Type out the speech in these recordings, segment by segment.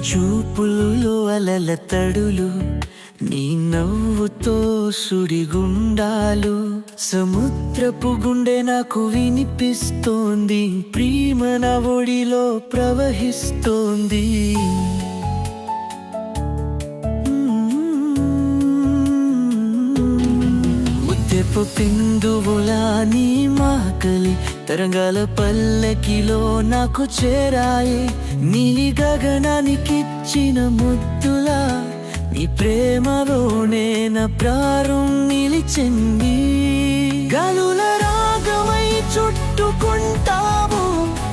చూపుల్లో అలల తడులు, నీ నవ్వుతో సుడిగుండాలు, సముద్రపు గుండె నాకు వినిపిస్తోంది, ప్రేమ నా ఒడిలో ప్రవహిస్తోంది. ముద్దెపు పిందువులా నీ మాకలి తరంగాల పల్లకిలో నాకు చేరాయి, నీలి గగనానికిచ్చిన ముద్దులా నీ ప్రేమలోనే నా ప్రారం నిలిచింది. గాలుల రాగమై చుట్టుకుంటావు,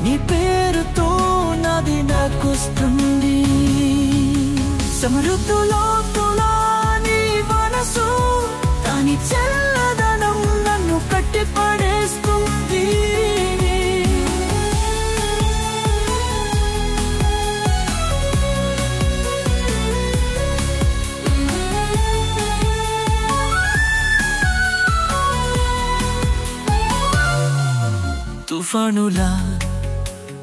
నీ పేరుతో నది నాకొస్తుంది. సమృద్ధిలో తులా నీ మనసు, దాని చల్లదనం నన్ను కట్టిపడేస్తుంది. తుఫానులా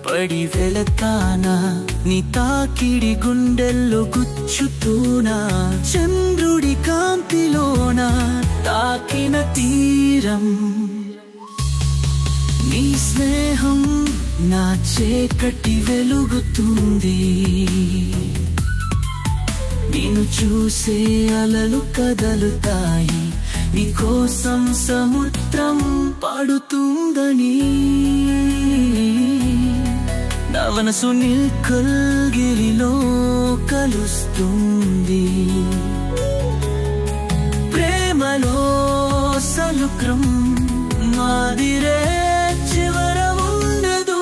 పడి వెళతానా, నీ తాకిడి గుండెల్లో గుచ్చుతూనా, చంద్రుడి కాంతిలోన తాకిన తీరం. నీ స్నేహం నా చీకటి వెలుగుతుంది, నిన్ను చూసే అలలు కదలుతాయి, నీ కోసం సముద్రం పాడుతుందని. నా మనసు నీల్కల్గిరిలో కలుస్తుంది, ప్రేమలో సలుక్రం మాదిరే చివర ఉండదు.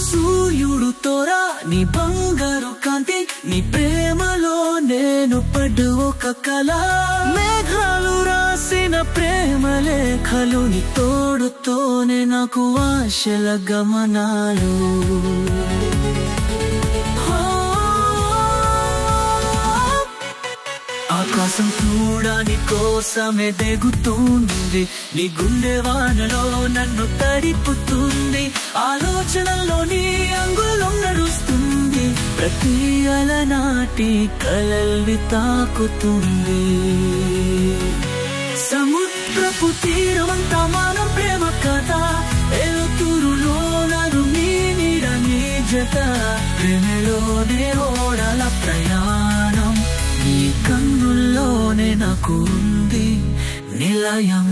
సూర్యుడు తోరా నీ బంగారు కాంతి, నీ ప్రేమలో నేను పడ్డు ఒక కళ. మేఘాలు రాసిన ప్రేమ లేఖలు, నీ తోడుతోనే నాకు ఆశల గమనాలు. ఆకాశం కూడా నీ కోసమే దిగుతుంది, నీ గుండె వానలో నన్ను తడిపుతుంది, ఆలోచనలో నీ అంగుళంలో నడుస్తుంది, ప్రతి అలనాటి కలల్ని తాకుతుంది. సముద్రపు తీరమంతా మనం ప్రేమ కథ, ఎలుతురులో నన్ను నీ నీడ నీ జత, ప్రేమలోనే ఓడల ప్రయాణం, నీ కన్నుల్లోనే నాకు ఉంది నిలయం.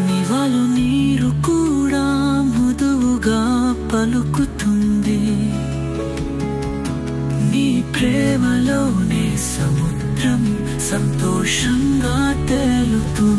నివాలు నీరు కూడా మృదువుగా పలుకుతుంది, నీ ప్రేమలోనే సముద్రం సంతోషంగా తేలుతుంది.